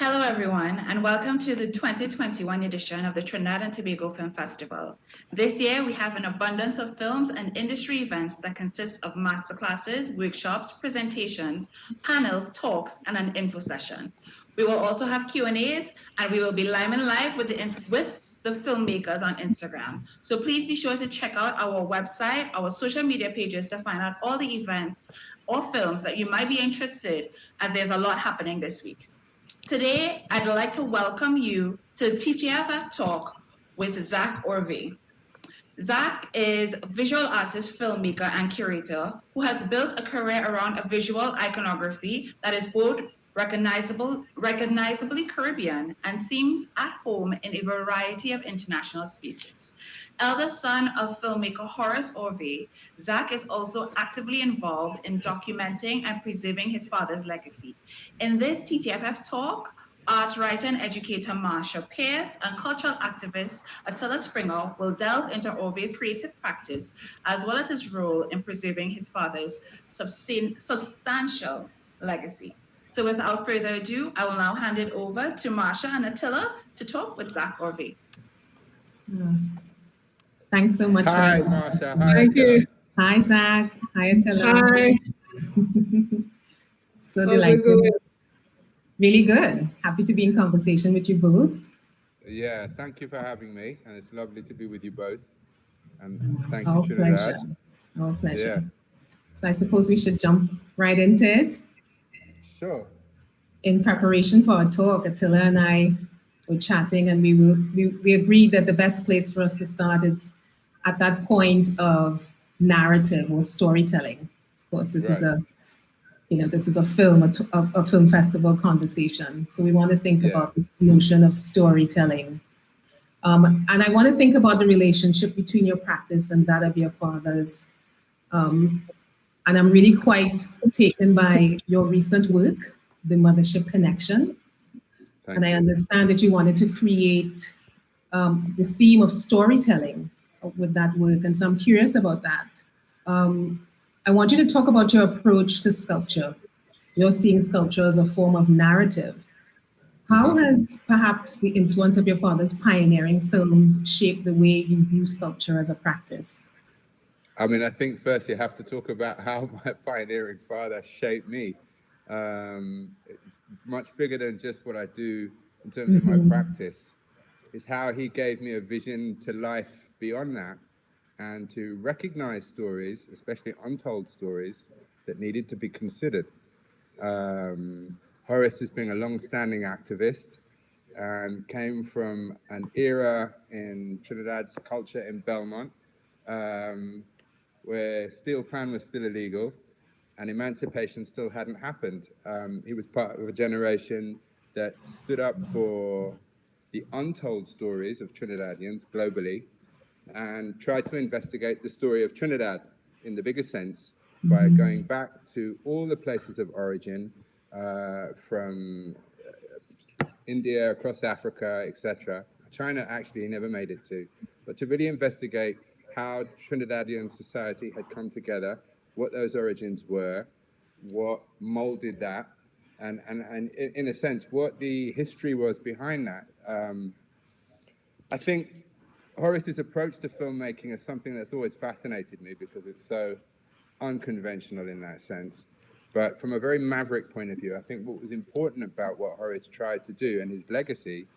Hello, everyone, and welcome to the 2021 edition of the Trinidad and Tobago Film Festival. This year, we have an abundance of films and industry events that consist of masterclasses, workshops, presentations, panels, talks, and an info session. We will also have Q&As, and we will be live with the filmmakers on Instagram. So please be sure to check out our website, our social media pages to find out all the events or films that you might be interested, as there's a lot happening this week. Today, I'd like to welcome you to ttff Talk with Zak Ové. Zak is a visual artist, filmmaker, and curator who has built a career around a visual iconography that is both recognizably Caribbean and seems at home in a variety of international spaces. Eldest son of filmmaker Horace Ové, Zak is also actively involved in documenting and preserving his father's legacy. In this TTFF talk, art writer and educator Marsha Pearce and cultural activist Atillah Springer will delve into Ové's creative practice, as well as his role in preserving his father's substantial legacy. So without further ado, I will now hand it over to Marsha and Atillah to talk with Zak Ové. Thanks so much. Hi, Marsha. Hi, Thank Atillah. you. Hi, Zak. Hi, Atillah. Hi. So delightful. Really good. Happy to be in conversation with you both. Yeah, thank you for having me. And it's lovely to be with you both. And thank you, Trinidad. Our pleasure. Yeah. So I suppose we should jump right into it. Sure. In preparation for our talk, Atillah and I were chatting, and we agreed that the best place for us to start is at that point of narrative or storytelling. Of course, this is a film festival conversation. So we want to think about this notion of storytelling. And I want to think about the relationship between your practice and that of your father's. And I'm really quite taken by your recent work, The Mothership Connection. And I understand that you wanted to create the theme of storytelling with that work. And so I'm curious about that. I want you to talk about your approach to sculpture. You're seeing sculpture as a form of narrative. How has perhaps the influence of your father's pioneering films shaped the way you view sculpture as a practice? I mean, I think first you have to talk about how my pioneering father shaped me. It's much bigger than just what I do in terms of my practice. It's how he gave me a vision to life beyond that, and to recognize stories, especially untold stories, that needed to be considered. Horace has been a long-standing activist and came from an era in Trinidad's culture in Belmont where steel pan was still illegal and emancipation still hadn't happened. He was part of a generation that stood up for the untold stories of Trinidadians globally and tried to investigate the story of Trinidad in the bigger sense by going back to all the places of origin, from India, across Africa, etc. China actually he never made it to, but to really investigate how Trinidadian society had come together, what those origins were, what molded that, and in a sense, what the history was behind that. I think Horace's approach to filmmaking is something that's always fascinated me because it's so unconventional in that sense. But from a very maverick point of view, I think what was important about what Horace tried to do and his legacy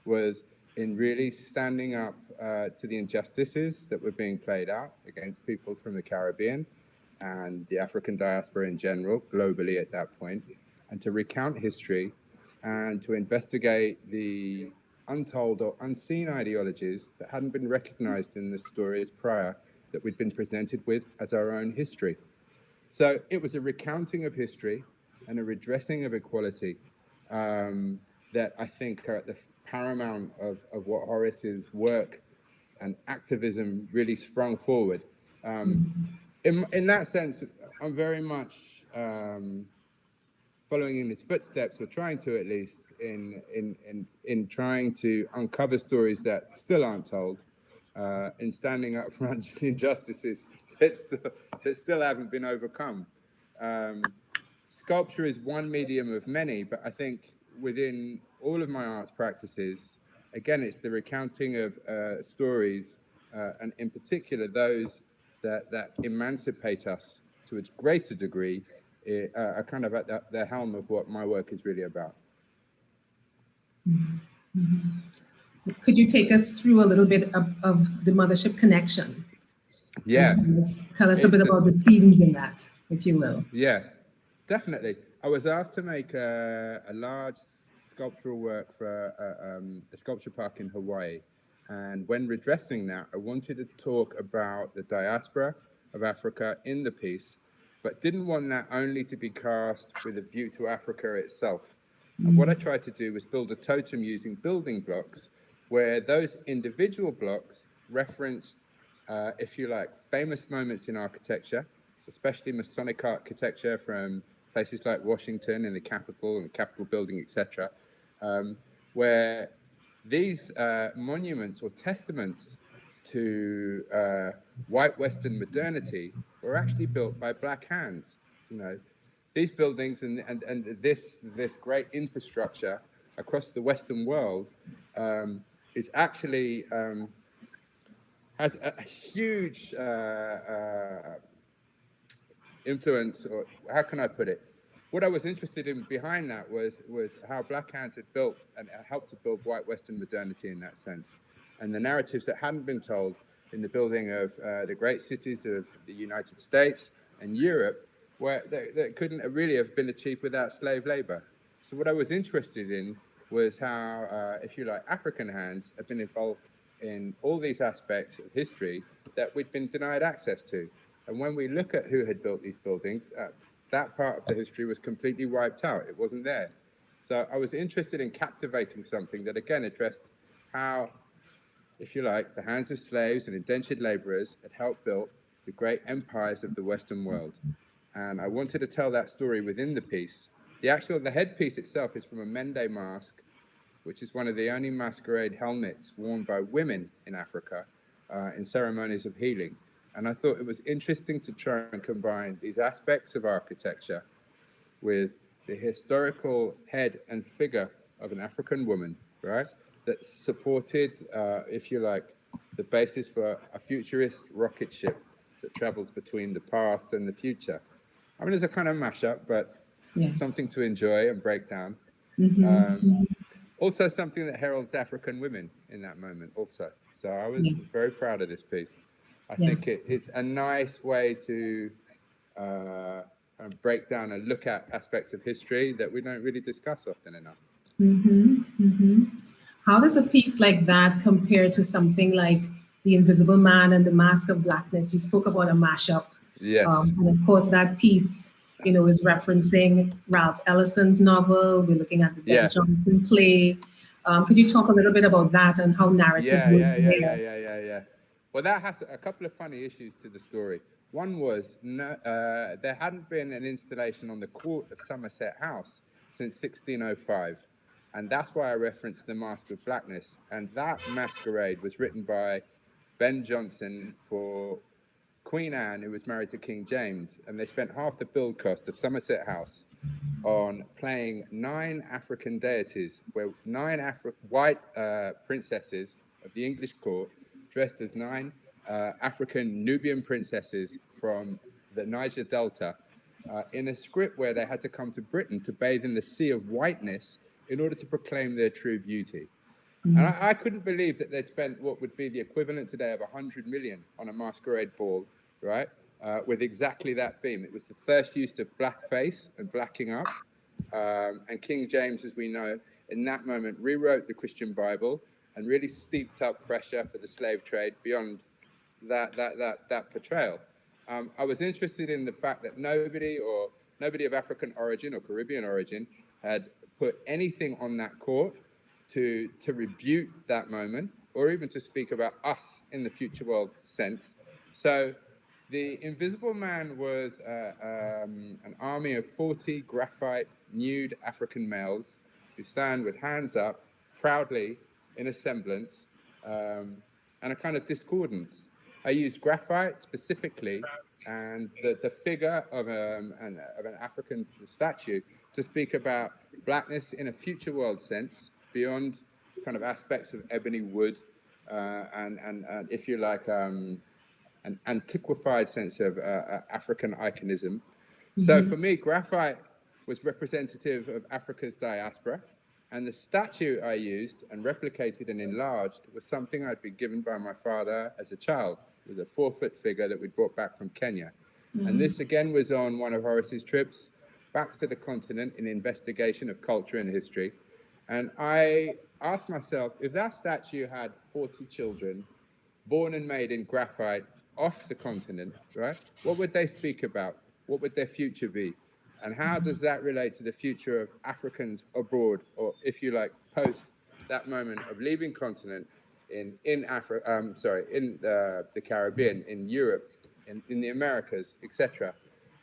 was in really standing up to the injustices that were being played out against people from the Caribbean and the African diaspora in general, globally at that point, and to recount history and to investigate the untold or unseen ideologies that hadn't been recognized in the stories prior that we'd been presented with as our own history. So it was a recounting of history and a redressing of equality that I think are at the paramount of what Horace's work and activism really sprung forward. In that sense, I'm very much following in his footsteps, or trying to at least, in trying to uncover stories that still aren't told, in standing up for injustices that still haven't been overcome. Sculpture is one medium of many, but I think within all of my arts practices, again, it's the recounting of stories, and in particular those that emancipate us to a greater degree, are kind of at the helm of what my work is really about. Could you take us through a little bit of the Mothership connection? Yeah. Tell us a bit about the scenes in that, if you will. Yeah, definitely. I was asked to make a large sculptural work for a sculpture park in Hawaii. And when redressing that, I wanted to talk about the diaspora of Africa in the piece, but didn't want that only to be cast with a view to Africa itself. And what I tried to do was build a totem using building blocks, where those individual blocks referenced, if you like, famous moments in architecture, especially Masonic architecture from places like Washington and the Capitol building, etc., where these monuments or testaments to white Western modernity were actually built by black hands. You know, these buildings and this great infrastructure across the Western world is actually has a huge influence, or how can I put it? What I was interested in behind that was how black hands had built and helped to build white Western modernity in that sense, and the narratives that hadn't been told in the building of the great cities of the United States and Europe, where that couldn't really have been achieved without slave labor. So what I was interested in was how, if you like, African hands have been involved in all these aspects of history that we'd been denied access to. And when we look at who had built these buildings, that part of the history was completely wiped out. It wasn't there. So I was interested in captivating something that, again, addressed how, if you like, the hands of slaves and indentured laborers had helped build the great empires of the Western world. And I wanted to tell that story within the piece. The headpiece itself is from a Mende mask, which is one of the only masquerade helmets worn by women in Africa in ceremonies of healing. And I thought it was interesting to try and combine these aspects of architecture with the historical head and figure of an African woman, right? That supported, if you like, the basis for a futurist rocket ship that travels between the past and the future. I mean, it's a kind of mashup, but something to enjoy and break down. Also something that heralds African women in that moment also. So I was very proud of this piece. I think it's a nice way to break down and look at aspects of history that we don't really discuss often enough. How does a piece like that compare to something like The Invisible Man and the Mask of Blackness? You spoke about a mashup. Yes. And of course, that piece, you know, is referencing Ralph Ellison's novel. We're looking at the Ben Jonson play. Could you talk a little bit about that and how narrative works there? Well, that has a couple of funny issues to the story. One was there hadn't been an installation on the court of Somerset House since 1605. And that's why I referenced the Mask of Blackness. And that masquerade was written by Ben Jonson for Queen Anne, who was married to King James. And they spent half the build cost of Somerset House on playing 9 African deities, where 9 white princesses of the English court dressed as 9 African Nubian princesses from the Niger Delta in a script where they had to come to Britain to bathe in the sea of whiteness in order to proclaim their true beauty. And I couldn't believe that they'd spent what would be the equivalent today of 100 million on a masquerade ball, right? With exactly that theme. It was the first use of blackface and blacking up. And King James, as we know, in that moment rewrote the Christian Bible and really steeped up pressure for the slave trade beyond that portrayal. I was interested in the fact that nobody of African origin or Caribbean origin had put anything on that court to rebuke that moment or even to speak about us in the future world sense. So the Invisible Man was an army of 40 graphite nude African males who stand with hands up proudly in a semblance and a kind of discordance. I used graphite specifically and the figure of an African statue to speak about blackness in a future world sense, beyond kind of aspects of ebony wood, and if you like, an antiquified sense of African iconism. So for me, graphite was representative of Africa's diaspora, and the statue I used and replicated and enlarged was something I'd been given by my father as a child. It was a 4-foot figure that we'd brought back from Kenya. And this again was on one of Horace's trips back to the continent in investigation of culture and history. And I asked myself, if that statue had 40 children born and made in graphite off the continent, right? What would they speak about? What would their future be? And how does that relate to the future of Africans abroad, or if you like, post that moment of leaving continent in Africa, in the Caribbean, in Europe, in the Americas, etc.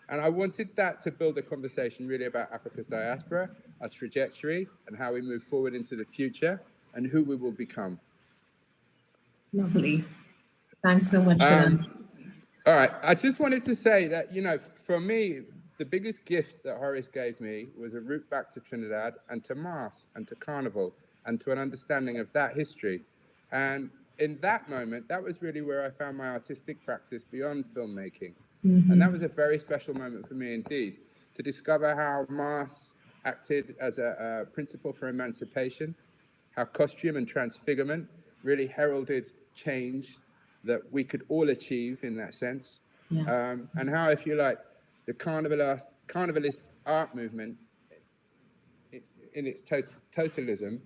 And I wanted that to build a conversation really about Africa's diaspora, our trajectory, and how we move forward into the future, and who we will become. Lovely. Thanks so much for that. All right. I just wanted to say that, you know, for me, the biggest gift that Horace gave me was a route back to Trinidad and to Mars and to Carnival and to an understanding of that history. And in that moment, that was really where I found my artistic practice beyond filmmaking. And that was a very special moment for me indeed, to discover how Mars acted as a principle for emancipation, how costume and transfigurement really heralded change that we could all achieve in that sense. And how, if you like, the carnivalist art movement in its totalism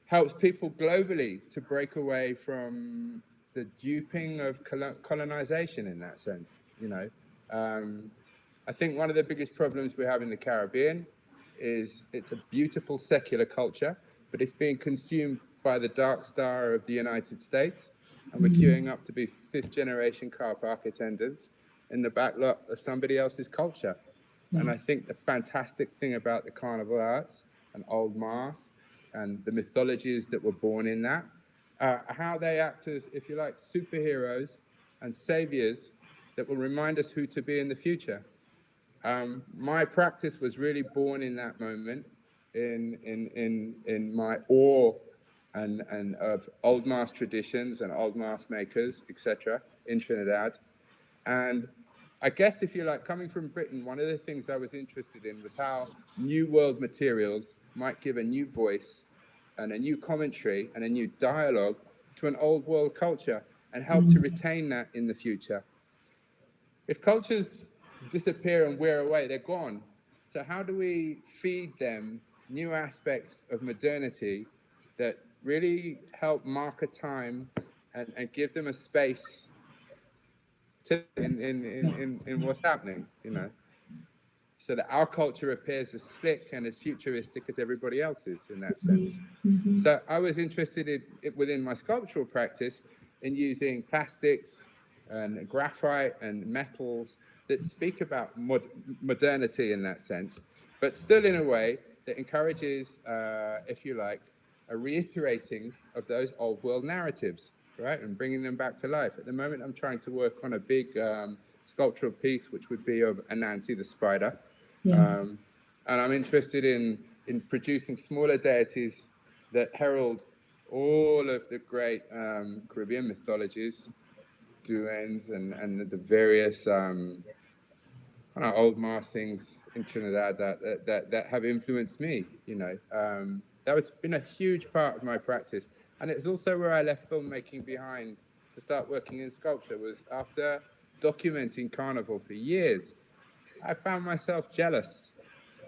helps people globally to break away from the duping of colonization in that sense. You know, I think one of the biggest problems we have in the Caribbean is it's a beautiful secular culture, but it's being consumed by the dark star of the United States, and we're queuing up to be 5th-generation car park attendants in the back lot of somebody else's culture. And I think the fantastic thing about the carnival arts and Old Mars and the mythologies that were born in that, how they act as, if you like, superheroes and saviors that will remind us who to be in the future. My practice was really born in that moment, in my awe and of Old Mars traditions and Old Mars makers, etc., in Trinidad. And I guess, if you like, coming from Britain, one of the things I was interested in was how New World materials might give a new voice and a new commentary and a new dialogue to an Old World culture and help to retain that in the future. If cultures disappear and wear away, they're gone. So how do we feed them new aspects of modernity that really help mark a time and give them a space to in what's happening, you know, so that our culture appears as slick and as futuristic as everybody else's in that sense. So I was interested in within my sculptural practice in using plastics and graphite and metals that speak about modernity in that sense, but still in a way that encourages, if you like, a reiterating of those old world narratives, right, and bringing them back to life. At the moment, I'm trying to work on a big sculptural piece, which would be of Anansi the spider. And I'm interested in producing smaller deities that herald all of the great Caribbean mythologies, duendes, and the various Old Mars things in Trinidad that have influenced me, you know. That has been a huge part of my practice. And it's also where I left filmmaking behind to start working in sculpture. Was after documenting Carnival for years, I found myself jealous.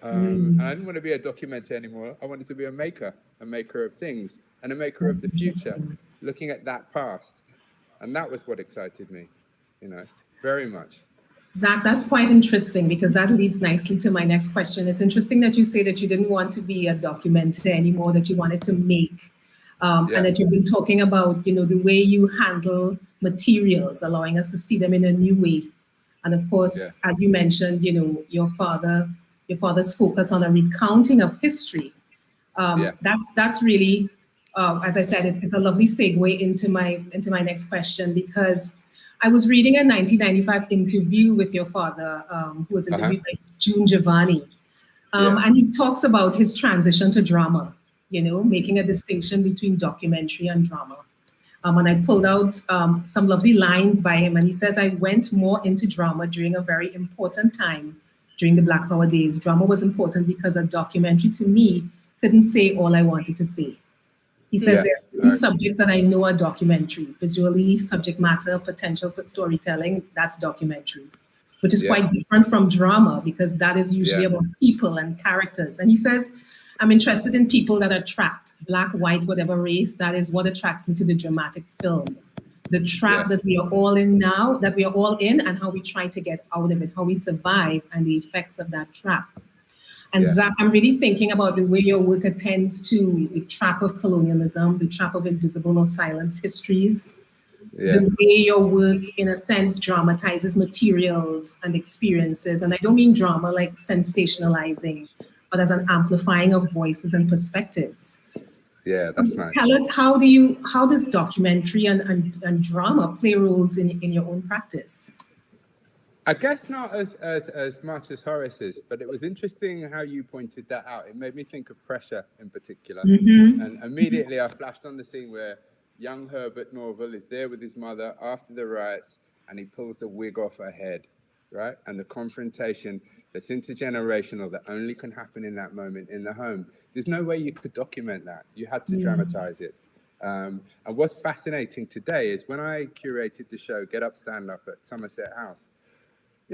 And I didn't want to be a documenter anymore. I wanted to be a maker of things, and a maker of the future, looking at that past. And that was what excited me, you know, very much. Zach, that's quite interesting, because that leads nicely to my next question. It's interesting that you say that you didn't want to be a documenter anymore, that you wanted to make. And that you've been talking about, you know, the way you handle materials, allowing us to see them in a new way. And of course, as you mentioned, you know, your father's focus on a recounting of history. That's really, as I said, it's a lovely segue into my next question, because I was reading a 1995 interview with your father, who was interviewed by June Giovanni. And he talks about his transition to drama, making a distinction between documentary and drama. And I pulled out some lovely lines by him, and he says, I went more into drama during a very important time during the Black Power days. Drama was important because a documentary to me couldn't say all I wanted to say. He says there are three subjects that I know are documentary: visually, subject matter, potential for storytelling. That's documentary, which is quite different from drama, because that is usually about people and characters. And he says, I'm interested in people that are trapped, Black, white, whatever race. That is what attracts me to the dramatic film. The trap that we are all in now, that we are all in, and how we try to get out of it, how we survive, and the effects of that trap. And Zak, I'm really thinking about the way your work attends to the trap of colonialism, the trap of invisible or silenced histories, the way your work, in a sense, dramatizes materials and experiences. And I don't mean drama like sensationalizing, but as an amplifying of voices and perspectives. Yeah, so that's nice. Tell us, how does documentary and drama play roles in your own practice? I guess not as much as Horace's, but it was interesting how you pointed that out. It made me think of Pressure in particular. And immediately I flashed on the scene where young Herbert Norville is there with his mother after the riots, and he pulls the wig off her head, right? And the confrontation that's intergenerational, that only can happen in that moment in the home. There's no way you could document that. You had to dramatize it. And what's fascinating today is when I curated the show Get Up, Stand Up at Somerset House,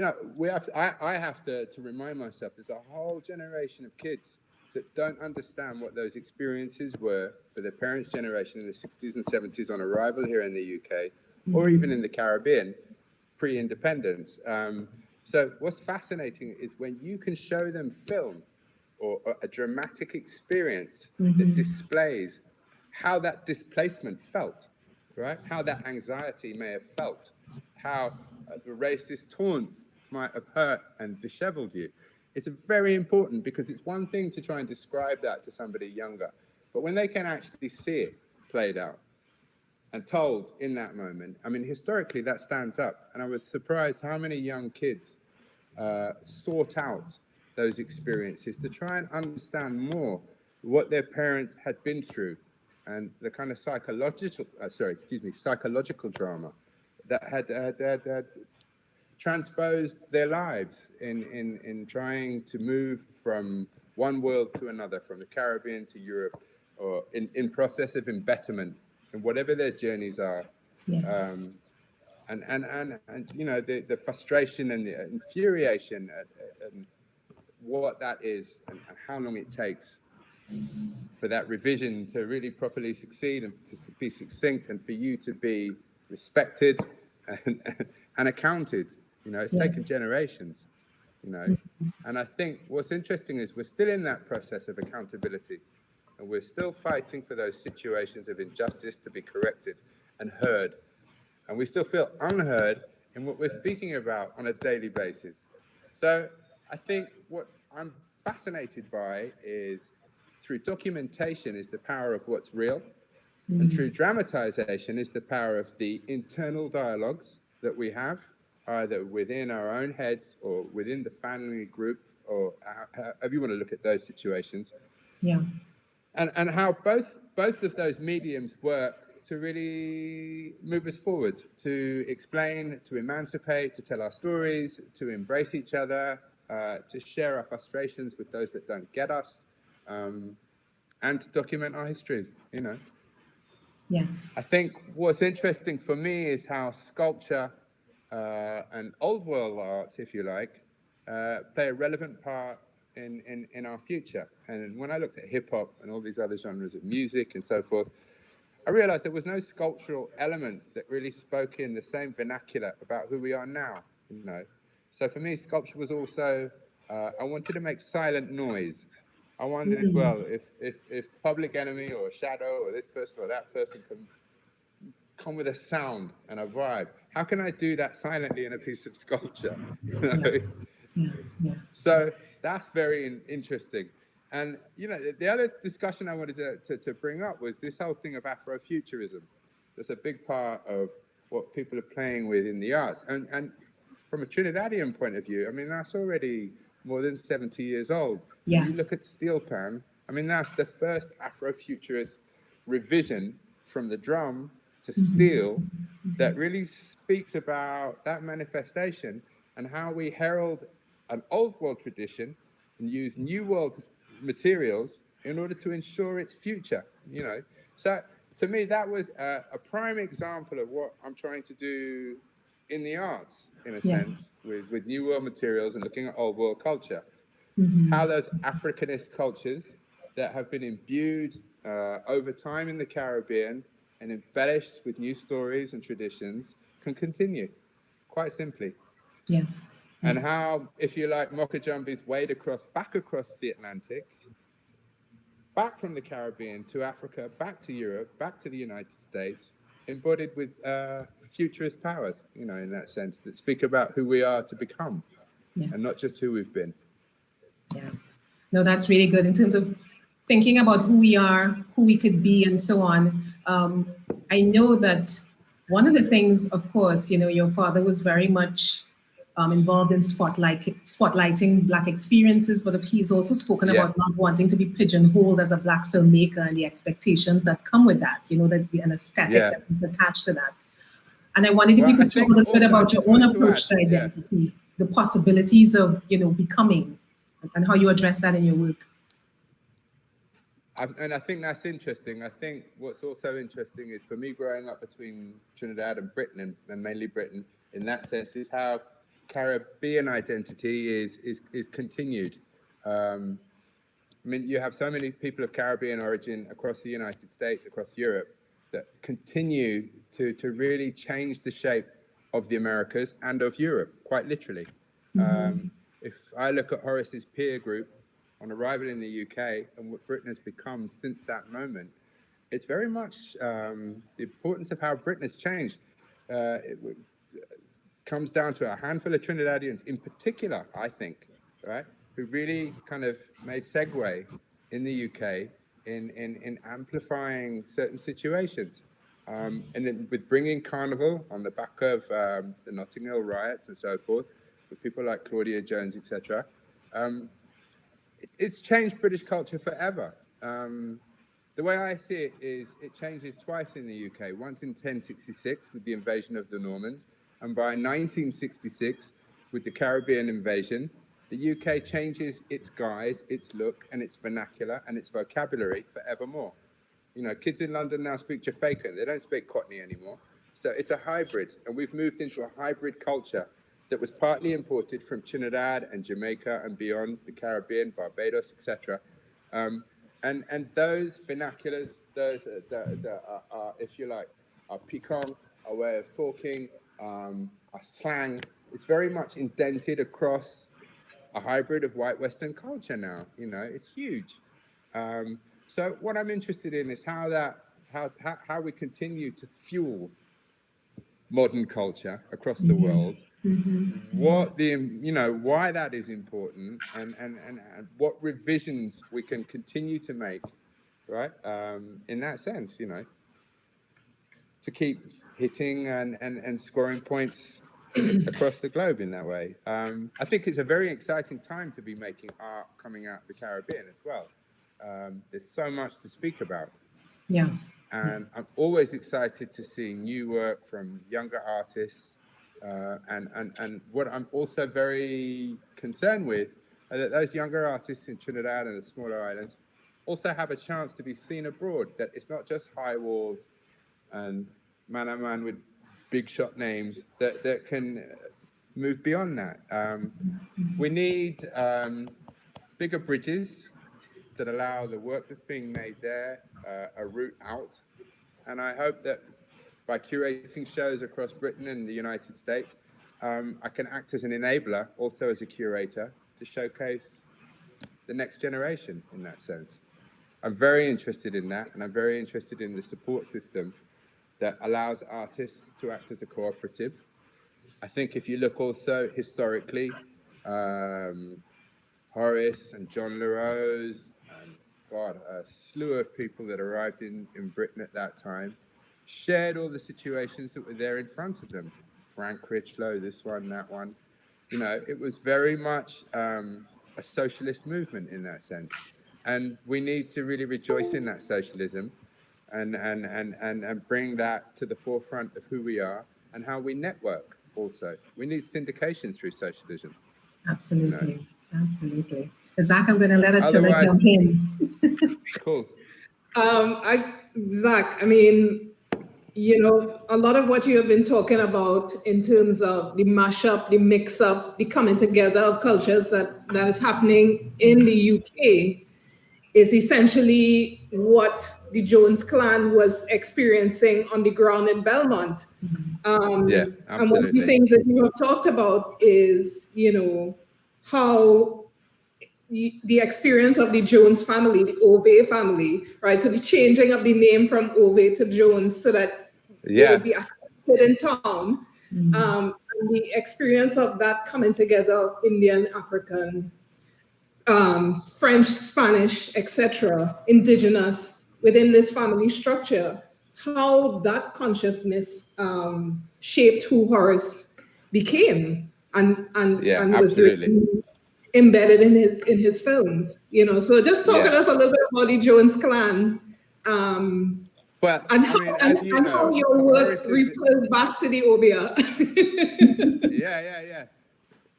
I have to remind myself there's a whole generation of kids that don't understand what those experiences were for their parents' generation in the 60s and 70s on arrival here in the UK, or even in the Caribbean, pre-independence. So what's fascinating is when you can show them film or a dramatic experience that displays how that displacement felt, right? How that anxiety may have felt, how the racist taunts might have hurt and disheveled you. It's very important, because it's one thing to try and describe that to somebody younger, but when they can actually see it played out and told in that moment, I mean, historically that stands up. And I was surprised how many young kids sought out those experiences to try and understand more what their parents had been through, and the kind of psychological drama that had transposed their lives in trying to move from one world to another, from the Caribbean to Europe, or in process of embetterment, and whatever their journeys are. And the frustration and the infuriation and what that is, and how long it takes for that revision to really properly succeed, and to be succinct, and for you to be respected and accounted. It's taken generations, And I think what's interesting is we're still in that process of accountability, and we're still fighting for those situations of injustice to be corrected and heard. And we still feel unheard in what we're speaking about on a daily basis. So I think what I'm fascinated by is, through documentation is the power of what's real, and through dramatization is the power of the internal dialogues that we have, either within our own heads or within the family group, or however you want to look at those situations. And how both of those mediums work to really move us forward, to explain, to emancipate, to tell our stories, to embrace each other, to share our frustrations with those that don't get us, and to document our histories, Yes. I think what's interesting for me is how sculpture and old world arts, if you like, play a relevant part in our future. And when I looked at hip hop and all these other genres of music and so forth, I realized there was no sculptural elements that really spoke in the same vernacular about who we are now, So for me, sculpture was also, I wanted to make silent noise. I wondered, well, if Public Enemy or Shadow or this person or that person can come with a sound and a vibe, how can I do that silently in a piece of sculpture? So that's very interesting. And, the other discussion I wanted to bring up was this whole thing of Afrofuturism. That's a big part of what people are playing with in the arts. And from a Trinidadian point of view, I mean, that's already more than 70 years old. Yeah. You look at Steel Pan, I mean, that's the first Afrofuturist revision from the drum to steel that really speaks about that manifestation and how we herald an old world tradition and use new world materials in order to ensure its future, you know. So to me, that was a prime example of what I'm trying to do in the arts, in a sense, with new world materials and looking at old world culture. How those Africanist cultures that have been imbued over time in the Caribbean and embellished with new stories and traditions can continue, quite simply. Yes. And how, if you like, Mokajumbi's wade back across the Atlantic, back from the Caribbean to Africa, back to Europe, back to the United States, embodied with futurist powers, you know, in that sense, that speak about who we are to become and not just who we've been. Yeah. No, that's really good in terms of thinking about who we are, who we could be, and so on. I know that one of the things, of course, you know, your father was very much involved in spotlighting Black experiences, but he's also spoken about not wanting to be pigeonholed as a Black filmmaker and the expectations that come with that, you know, that an aesthetic that is attached to that. And I wondered if you could talk a little bit about your own approach to identity, the possibilities of, you know, becoming, and how you address that in your work. And I think that's interesting. I think what's also interesting is, for me, growing up between Trinidad and Britain, and mainly Britain, in that sense, is how Caribbean identity is continued. I mean, you have so many people of Caribbean origin across the United States, across Europe, that continue to really change the shape of the Americas and of Europe, quite literally. If I look at Horace's peer group on arrival in the UK and what Britain has become since that moment, it's very much the importance of how Britain has changed. It comes down to a handful of Trinidadians in particular, I think, right, who really kind of made segue in the UK in amplifying certain situations. And then with bringing Carnival on the back of the Notting Hill riots and so forth, with people like Claudia Jones, etc., it's changed British culture forever. The way I see it is it changes twice in the UK, once in 1066 with the invasion of the Normans, and by 1966 with the Caribbean invasion. The UK changes its guise, its look, and its vernacular and its vocabulary forevermore. You know, kids in London now speak Jamaican, they don't speak Cockney anymore. So it's a hybrid, and we've moved into a hybrid culture that was partly imported from Trinidad and Jamaica and beyond, the Caribbean, Barbados, etc. And those vernaculars, those are, if you like, our picong, our way of talking, our slang, it's very much indented across a hybrid of white Western culture now. You know, it's huge. So what I'm interested in is how we continue to fuel modern culture across the world, what why that is important, and what revisions we can continue to make, right? In that sense, you know, to keep hitting and scoring points across the globe in that way. I think it's a very exciting time to be making art coming out of the Caribbean as well. There's so much to speak about. Yeah. And I'm always excited to see new work from younger artists. And what I'm also very concerned with are that those younger artists in Trinidad and the smaller islands also have a chance to be seen abroad, that it's not just high walls and man with big shot names that can move beyond that. We need bigger bridges that allow the work that's being made there a route out. And I hope that by curating shows across Britain and the United States, I can act as an enabler, also as a curator, to showcase the next generation in that sense. I'm very interested in that, and I'm very interested in the support system that allows artists to act as a cooperative. I think if you look also historically, Horace and John LaRose, and a slew of people that arrived in Britain at that time, shared all the situations that were there in front of them. Frank Critchlow, this one, that one. You know, it was very much a a socialist movement in that sense. And we need to really rejoice in that socialism and bring that to the forefront of who we are and how we network also. We need syndication through socialism. Absolutely. Absolutely. Zak, I'm going to let Atillah jump in. Cool. Zak, I mean, you know, a lot of what you have been talking about in terms of the mashup, the mix-up, the coming together of cultures that is happening in the UK is essentially what the Jones clan was experiencing on the ground in Belmont. Yeah, absolutely. And one of the things that you have talked about is, you know, how the experience of the Jones family, the Ové family, right? So the changing of the name from Ové to Jones so that it would be accepted in town. And the experience of that coming together of Indian, African, French, Spanish, etc., indigenous within this family structure, how that consciousness shaped who Horace became and was really embedded in his films, you know. So just talk to us a little bit about the Jones clan, well, and how your work refers back to the Obia. Yeah.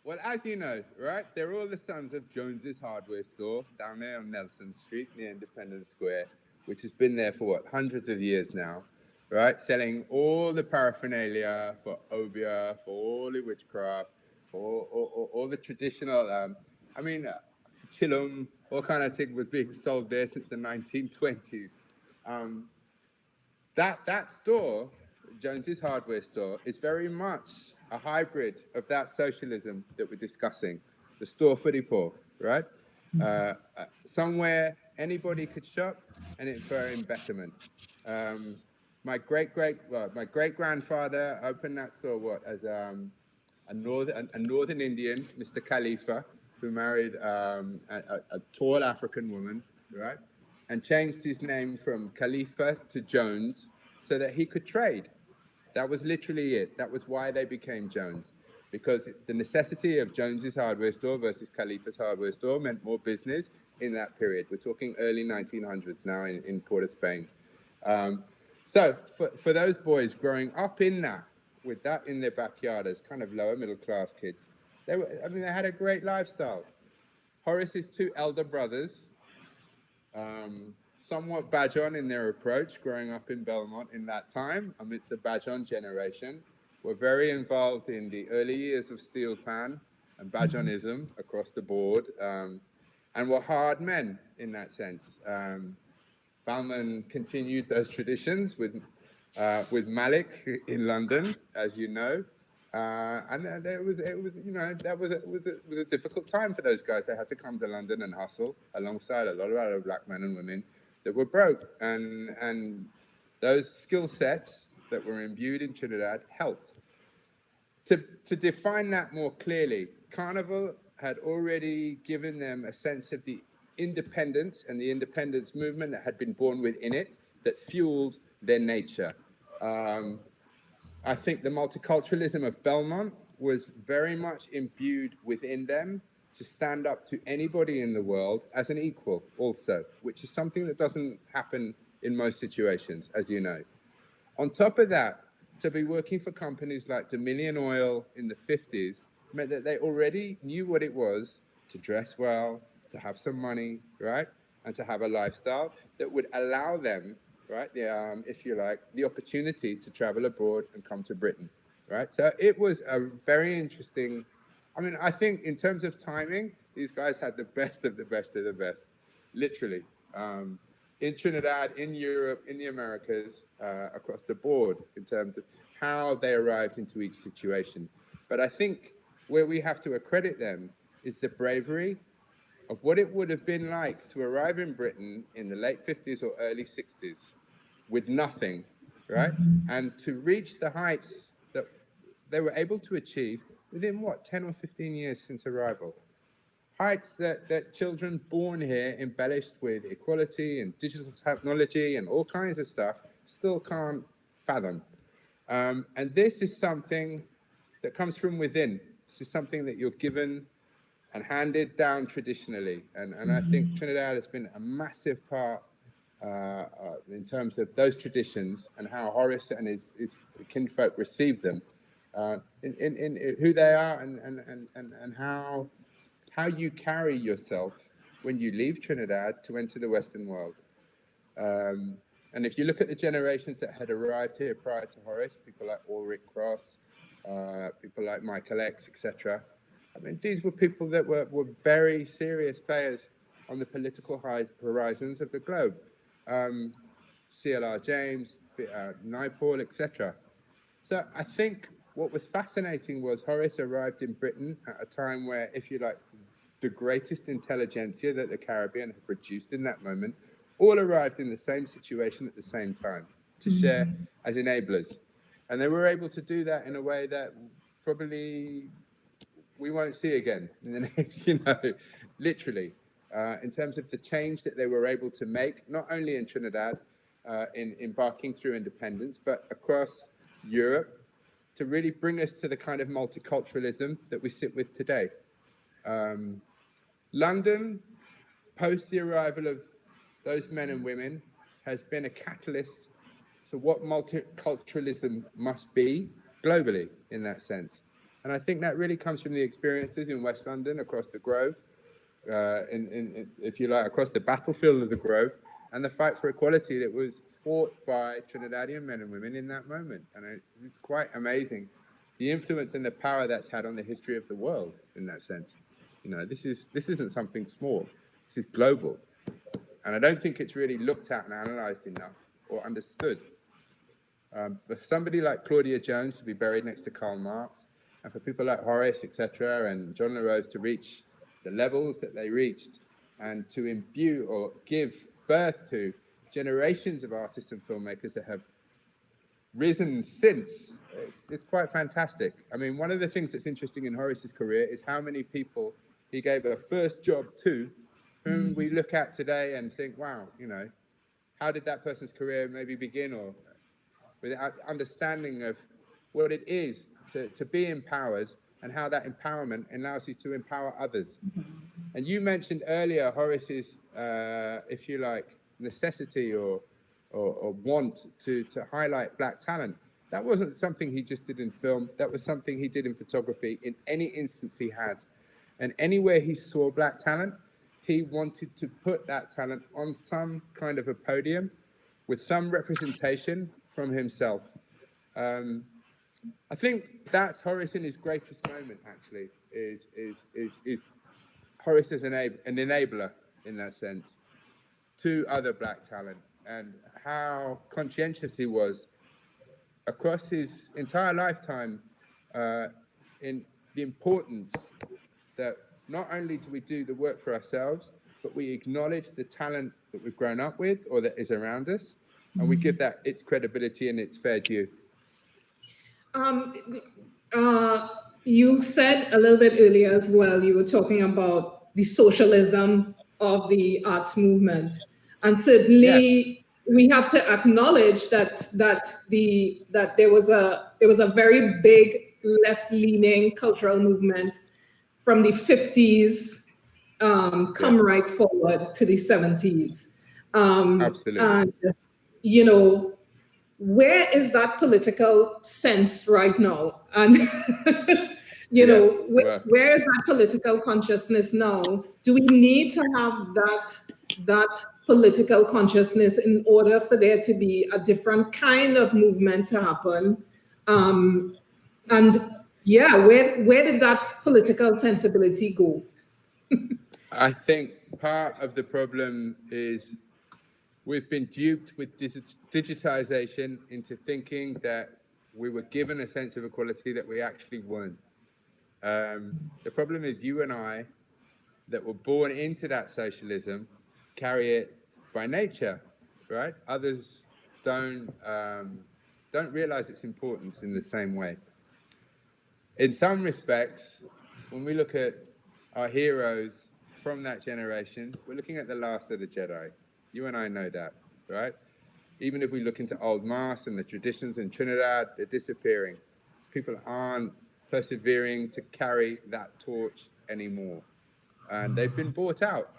Well, as you know, right, they're all the sons of Jones's hardware store down there on Nelson Street near Independence Square, which has been there for what, hundreds of years now, right? Selling all the paraphernalia for Obia, for all the witchcraft, for all the traditional, chillum, all kind of thing was being sold there since the 1920s. That store, Jones's hardware store, is very much a hybrid of that socialism that we're discussing, the store for the poor, right? Somewhere anybody could shop and it's for betterment. My great grandfather opened that store as a northern Indian, Mr. Khalifa, who married a tall African woman, right? And changed his name from Khalifa to Jones so that he could trade. That was literally it. That was why they became Jones, because the necessity of Jones's hardware store versus Khalifa's hardware store meant more business in that period. We're talking early 1900s now in Port of Spain. So for those boys growing up in that, with that in their backyard as kind of lower middle class kids, they had a great lifestyle. Horace's two elder brothers, somewhat Bajon in their approach, growing up in Belmont in that time, amidst the Bajon generation, were very involved in the early years of steel pan and Bajonism across the board, and were hard men in that sense. Valmont continued those traditions with Malik in London, as you know, and it was a difficult time for those guys. They had to come to London and hustle alongside a lot of other black men and women that were broke, and those skill sets that were imbued in Trinidad helped to define that more clearly. Carnival had already given them a sense of the independence and the independence movement that had been born within it, that fueled their nature. I think the multiculturalism of Belmont was very much imbued within them to stand up to anybody in the world as an equal also, which is something that doesn't happen in most situations, as you know. On top of that, to be working for companies like Dominion Oil in the 50s meant that they already knew what it was to dress well, to have some money, right? And to have a lifestyle that would allow them, right, if you like, the opportunity to travel abroad and come to Britain, right? So it was a very interesting, I think in terms of timing, these guys had the best of the best of the best, literally. In Trinidad, in Europe, in the Americas, across the board, in terms of how they arrived into each situation. But I think where we have to accredit them is the bravery of what it would have been like to arrive in Britain in the late 50s or early 60s with nothing, right? And to reach the heights that they were able to achieve within, 10 or 15 years since arrival. Heights that children born here, embellished with equality and digital technology and all kinds of stuff, still can't fathom. And this is something that comes from within. This is something that you're given and handed down traditionally. And I think Trinidad has been a massive part in terms of those traditions and how Horace and his kinfolk receive them, in who they are and how you carry yourself when you leave Trinidad to enter the Western world. And if you look at the generations that had arrived here prior to Horace, people like Ulrich Cross, people like Michael X, etc. I mean, these were people that were very serious players on the political horizons of the globe. CLR James, Naipaul, etc. So I think what was fascinating was Horace arrived in Britain at a time where, if you like, the greatest intelligentsia that the Caribbean had produced in that moment all arrived in the same situation at the same time to share as enablers. And they were able to do that in a way that probably we won't see again in the next, literally, in terms of the change that they were able to make, not only in Trinidad, in embarking through independence, but across Europe, to really bring us to the kind of multiculturalism that we sit with today. London, post the arrival of those men and women, has been a catalyst to what multiculturalism must be globally in that sense. And I think that really comes from the experiences in West London, across the Grove, if you like, across the battlefield of the Grove, and the fight for equality that was fought by Trinidadian men and women in that moment. And it's quite amazing, the influence and the power that's had on the history of the world in that sense. This isn't something small. This is global. And I don't think it's really looked at and analysed enough or understood. For somebody like Claudia Jones to be buried next to Karl Marx, and for people like Horace, etc., and John LaRose to reach the levels that they reached, and to imbue or give birth to generations of artists and filmmakers that have risen since, it's quite fantastic. I mean, one of the things that's interesting in Horace's career is how many people he gave a first job to, whom we look at today and think, wow, how did that person's career maybe begin, or with understanding of what it is to be empowered and how that empowerment allows you to empower others. And you mentioned earlier Horace's, if you like, necessity or want to highlight Black talent. That wasn't something he just did in film. That was something he did in photography in any instance he had. And anywhere he saw Black talent, he wanted to put that talent on some kind of a podium with some representation from himself. I think that's Horace in his greatest moment, actually, is Horace as an enabler in that sense to other Black talent, and how conscientious he was across his entire lifetime in the importance that not only do we do the work for ourselves, but we acknowledge the talent that we've grown up with or that is around us, and we give that its credibility and its fair due. You said a little bit earlier as well, you were talking about the socialism of the arts movement. And certainly we have to acknowledge that there was a very big left-leaning cultural movement from the 50s come right forward to the 70s. Absolutely. And, where is that political sense right now? And, where is that political consciousness now? Do we need to have that political consciousness in order for there to be a different kind of movement to happen? Where did that political sensibility go? I think part of the problem is we've been duped with digitization into thinking that we were given a sense of equality that we actually weren't. The problem is you and I, that were born into that socialism, carry it by nature, right? Others don't realize its importance in the same way. In some respects, when we look at our heroes from that generation, we're looking at the last of the Jedi. You and I know that, right? Even if we look into Old Mass and the traditions in Trinidad, they're disappearing. People aren't persevering to carry that torch anymore. and they've been bought out.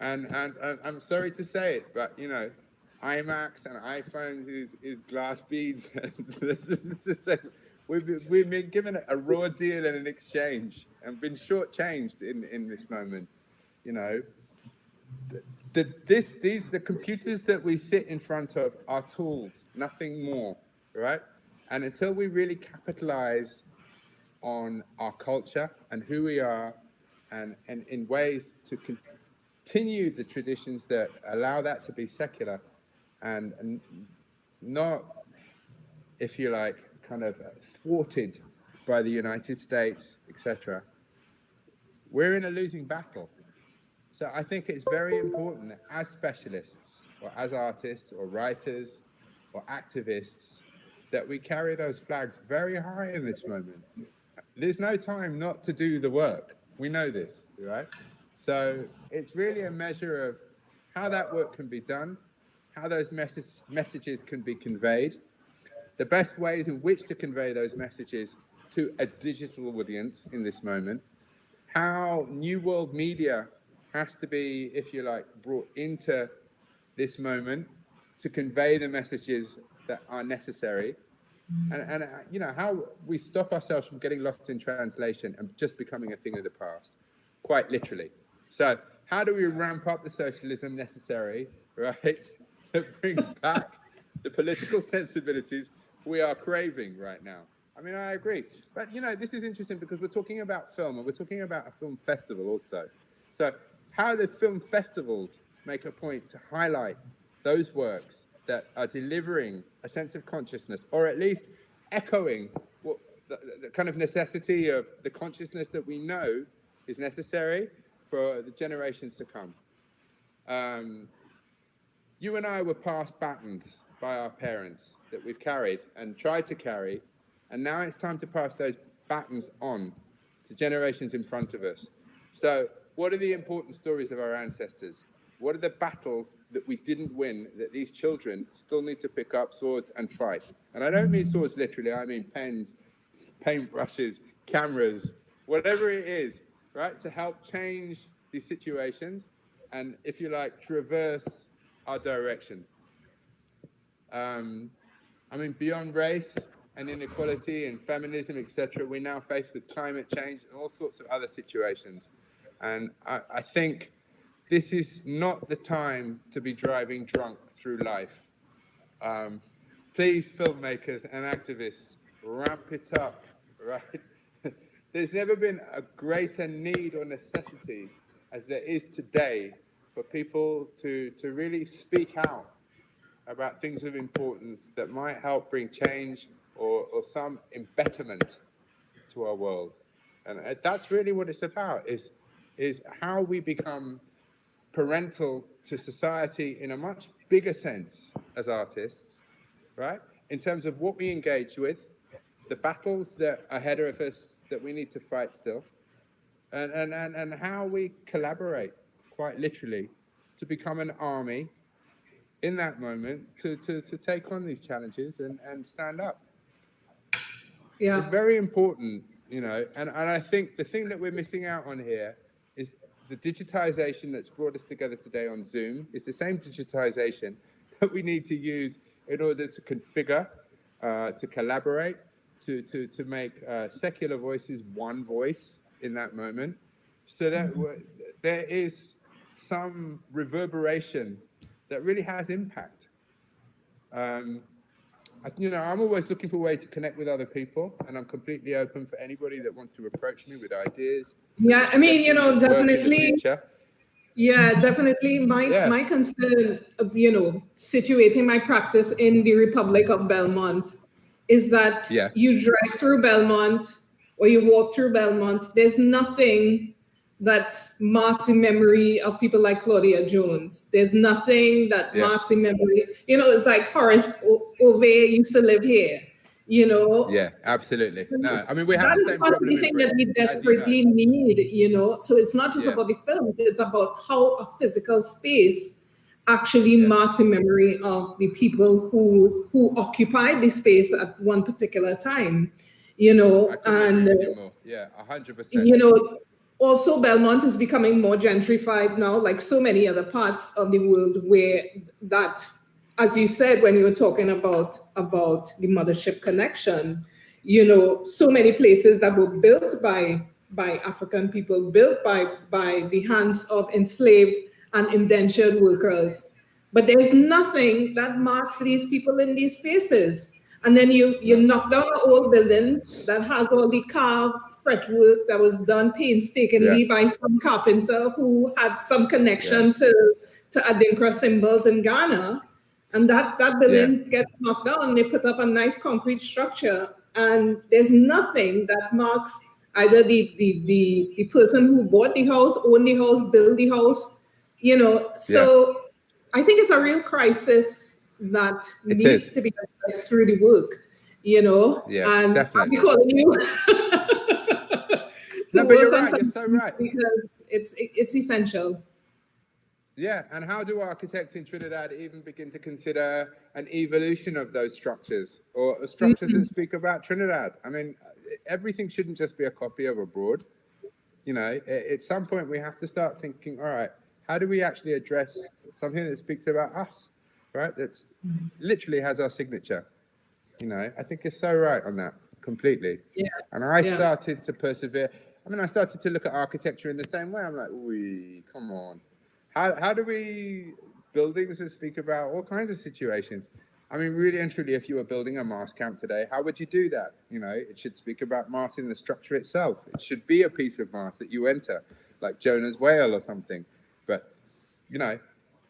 And I'm sorry to say it, but you know, iMacs and iPhones is glass beads. We've been given a raw deal and an exchange, and been shortchanged in this moment. You know, the computers that we sit in front of are tools, nothing more, right? And until we really capitalize on our culture and who we are, and in ways to continue the traditions that allow that to be secular, and not, if you like, kind of thwarted by the United States, etc., we're in a losing battle. So I think it's very important that as specialists, or as artists, or writers, or activists, that we carry those flags very high in this moment. There's no time not to do the work. We know this, right? So it's really a measure of how that work can be done, how those messages can be conveyed, the best ways in which to convey those messages to a digital audience in this moment, how New World media has to be, if you like, brought into this moment to convey the messages that are necessary, and you know, how we stop ourselves from getting lost in translation and just becoming a thing of the past, quite literally. So how do we ramp up the socialism necessary, right, that brings back the political sensibilities we are craving right now? I mean, I agree. But, you know, this is interesting because we're talking about film, and we're talking about a film festival also. So how do film festivals make a point to highlight those works that are delivering a sense of consciousness, or at least echoing what the kind of necessity of the consciousness that we know is necessary for the generations to come? You and I were passed batons by our parents that we've carried and tried to carry, and now it's time to pass those batons on to generations in front of us. So what are the important stories of our ancestors? What are the battles that we didn't win that these children still need to pick up swords and fight? And I don't mean swords literally, I mean pens, paintbrushes, cameras, whatever it is, right? To help change these situations and, if you like, traverse our direction. I mean, beyond race and inequality and feminism, etc., we're now faced with climate change and all sorts of other situations. And I think this is not the time to be driving drunk through life. Please, filmmakers and activists, ramp it up, right? There's never been a greater need or necessity as there is today for people to really speak out about things of importance that might help bring change or some embetterment to our world. And that's really what it's about, is how we become parental to society in a much bigger sense as artists, right? In terms of what we engage with, the battles that are ahead of us that we need to fight still, and how we collaborate, quite literally, to become an army in that moment to take on these challenges and stand up. Yeah. It's very important, you know, and I think the thing that we're missing out on here is the digitization that's brought us together today on Zoom is the same digitization that we need to use in order to configure, to collaborate, to make secular voices one voice in that moment, so that there is some reverberation that really has impact. You know, I'm always looking for a way to connect with other people, and I'm completely open for anybody that wants to approach me with ideas. Yeah, I mean, you know, definitely. Yeah, definitely. My concern, you know, situating my practice in the Republic of Belmont is that you drive through Belmont or you walk through Belmont, there's nothing that marks the memory of people like Claudia Jones. There's nothing that marks the memory. You know, it's like Horace Ové used to live here, you know? Yeah, absolutely. No, I mean, we have the same problem. That is one of the things that we desperately need, you know? So it's not just about the films, it's about how a physical space actually marks the memory of the people who occupied the space at one particular time, you know? And, 100%. You know, also Belmont is becoming more gentrified now, like so many other parts of the world where that, as you said, when you were talking about the mothership connection, you know, so many places that were built by African people, built by the hands of enslaved and indentured workers. But there's nothing that marks these people in these spaces. And then you knock down an old building that has all the carved fretwork that was done painstakingly by some carpenter who had some connection to Adinkra symbols in Ghana. And that building gets knocked down and they put up a nice concrete structure. And there's nothing that marks either the person who bought the house, owned the house, built the house, you know. So I think it's a real crisis that needs to be addressed through the work, you know. And definitely. I'll be calling you to work you're on something, you're so right. Because it's essential. Yeah, and how do architects in Trinidad even begin to consider an evolution of those structures or structures that speak about Trinidad? I mean, everything shouldn't just be a copy of abroad. You know, at some point we have to start thinking, all right, how do we actually address something that speaks about us, right? That's literally has our signature. You know, I think you're so right on that completely. Yeah. And I started to persevere. I mean, I started to look at architecture in the same way. I'm like, come on. How do we buildings that speak about all kinds of situations? I mean, really and truly, if you were building a Mars camp today, how would you do that? You know, it should speak about Mars in the structure itself. It should be a piece of Mars that you enter, like Jonah's whale or something. But, you know,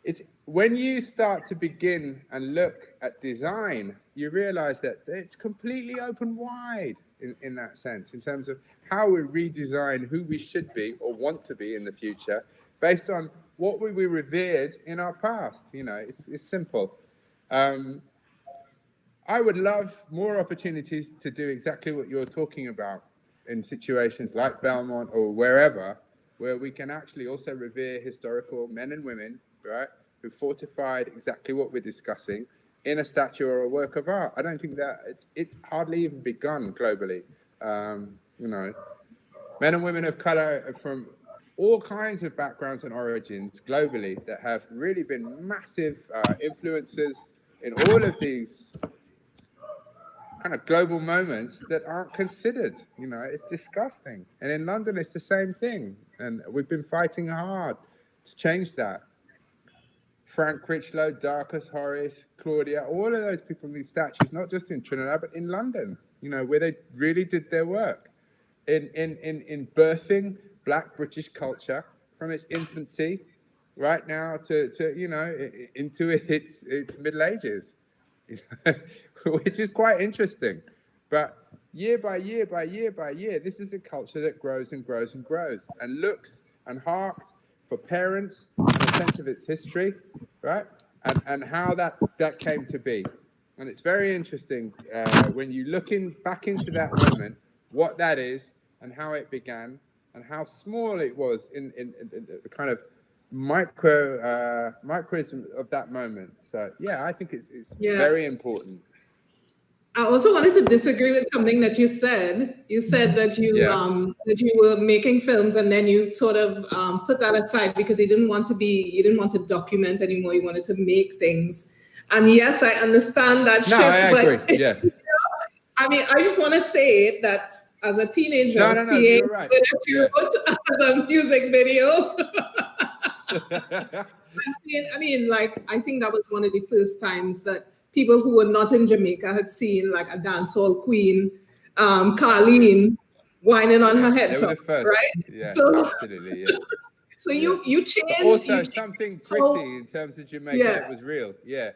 it's when you start to begin and look at design, you realize that it's completely open wide in that sense, in terms of how we redesign who we should be or want to be in the future based on what we revered in our past. You know, it's simple. I would love more opportunities to do exactly what you're talking about in situations like Belmont or wherever, where we can actually also revere historical men and women, right, who fortified exactly what we're discussing in a statue or a work of art. I don't think that it's hardly even begun globally. You know, men and women of color from all kinds of backgrounds and origins globally that have really been massive influences in all of these kind of global moments that aren't considered. You know, it's disgusting. And in London, it's the same thing. And we've been fighting hard to change that. Frank Critchlow, Darcus Horace, Claudia, all of those people need statues, not just in Trinidad, but in London, you know, where they really did their work in birthing Black British culture from its infancy right now to you know, into its Middle Ages, which is quite interesting. But year by year by year by year, this is a culture that grows and grows and grows and looks and harks for parents and a sense of its history, right? And how that came to be. And it's very interesting when you look back into that moment, what that is and how it began and how small it was in the kind of microism of that moment. So yeah, I think it's very important. I also wanted to disagree with something that you said. You said that you were making films and then you sort of put that aside because you didn't want to document anymore. You wanted to make things. And yes, I understand that shift. I agree. But, yeah. You know, I mean, I just want to say that as a teenager, seeing you're right. that you wrote as a music video. I mean, like, I think that was one of the first times that people who were not in Jamaica had seen like a dancehall queen, Carlene, whining on her head top, right? Yeah, so, absolutely, yeah. So you changed. But also something pretty in terms of Jamaica that was real, yeah.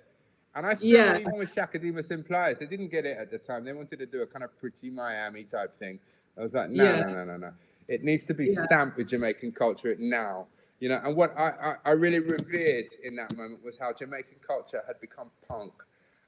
And I struggle even with Shakademus Implies. They didn't get it at the time. They wanted to do a kind of pretty Miami type thing. I was like, no. It needs to be stamped with Jamaican culture now. You know, and what I really revered in that moment was how Jamaican culture had become punk.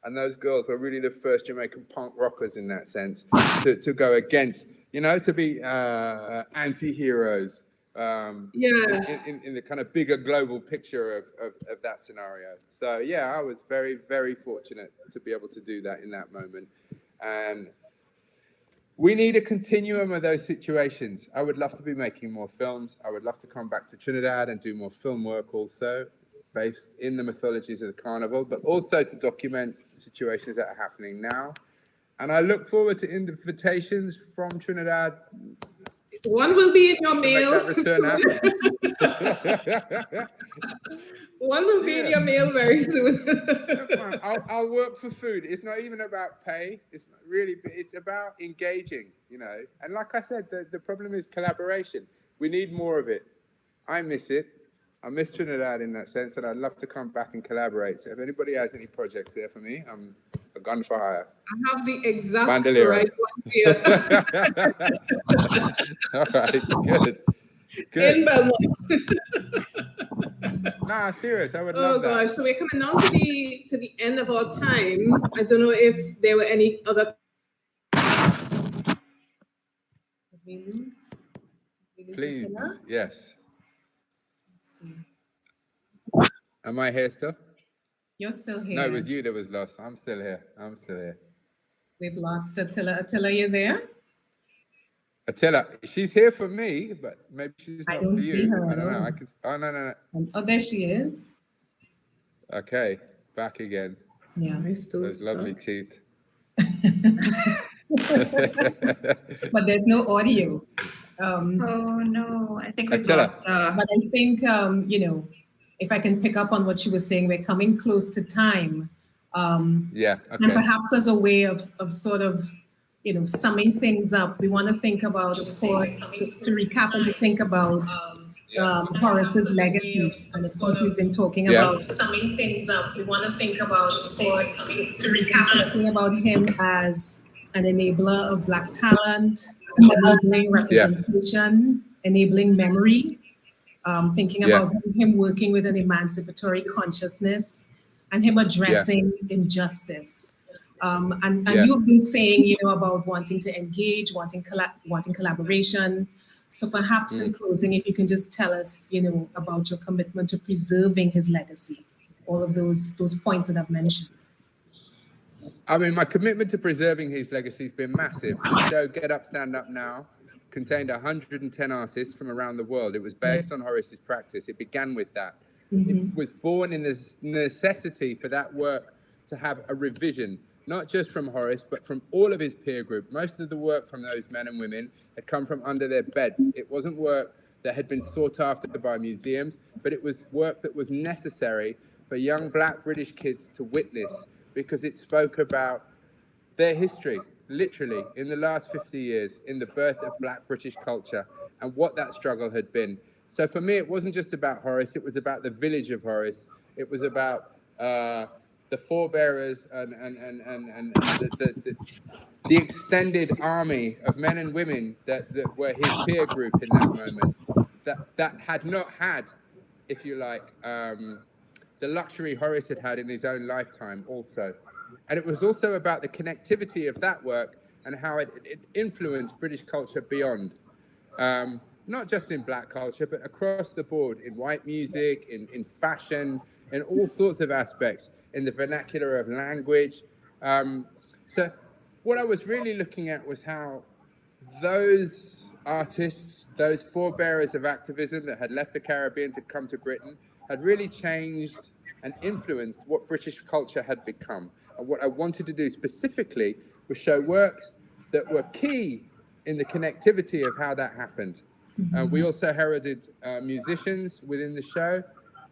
And those girls were really the first Jamaican punk rockers in that sense to go against, you know, to be anti-heroes in the kind of bigger global picture of that scenario. So, yeah, I was very, very fortunate to be able to do that in that moment. And we need a continuum of those situations. I would love to be making more films. I would love to come back to Trinidad and do more film work also, based in the mythologies of the carnival, but also to document situations that are happening now. And I look forward to invitations from Trinidad. One will be in your mail. One will be in your mail very soon. I'll work for food. It's not even about pay. It's not really. It's about engaging, you know. And like I said, the problem is collaboration. We need more of it. I miss it. I miss Trinidad in that sense, and I'd love to come back and collaborate. So if anybody has any projects there for me, I'm a gun for hire. I have the exact Bandolero. right one here. All right, good. In Belmont. Nah, serious. I would love that. Oh gosh, so we're coming on to the end of our time. I don't know if there were any other. Please, yes. Am I here still? You're still here. No, it was you that was lost. I'm still here. We've lost Atillah. Atillah, you there? Atillah, she's here for me, but maybe she's not for you. See her I don't know. I can. Oh no. Oh, there she is. Okay, back again. Yeah, those lovely teeth. But there's no audio. Oh no, I think we've lost. But I think if I can pick up on what she was saying, we're coming close to time. Yeah. Okay. And perhaps as a way of sort of summing things up, we want to think about, of course, to recap and to think about Horace's legacy. And of course, we've been talking about summing things up. We want to think about, of course, to recap and think about him as an enabler of Black talent, enabling representation, enabling memory, thinking about him working with an emancipatory consciousness, and him addressing injustice. And you've been saying, about wanting to engage, wanting collaboration. So perhaps in closing, if you can just tell us, about your commitment to preserving his legacy, all of those points that I've mentioned. I mean, my commitment to preserving his legacy has been massive. The show Get Up, Stand Up Now contained 110 artists from around the world. It was based on Horace's practice. It began with that. It was born in the necessity for that work to have a revision, not just from Horace, but from all of his peer group. Most of the work from those men and women had come from under their beds. It wasn't work that had been sought after by museums, but it was work that was necessary for young Black British kids to witness, because it spoke about their history, literally, in the last 50 years, in the birth of Black British culture and what that struggle had been. So for me, it wasn't just about Horace, it was about the village of Horace. It was about the forebearers and the extended army of men and women that were his peer group in that moment, that had not had, if you like, the luxury Horace had had in his own lifetime also. And it was also about the connectivity of that work and how it influenced British culture beyond. Not just in Black culture, but across the board, in white music, in fashion, in all sorts of aspects, in the vernacular of language. So what I was really looking at was how those artists, those forebearers of activism that had left the Caribbean to come to Britain, had really changed and influenced what British culture had become. And what I wanted to do specifically was show works that were key in the connectivity of how that happened. We also heralded musicians within the show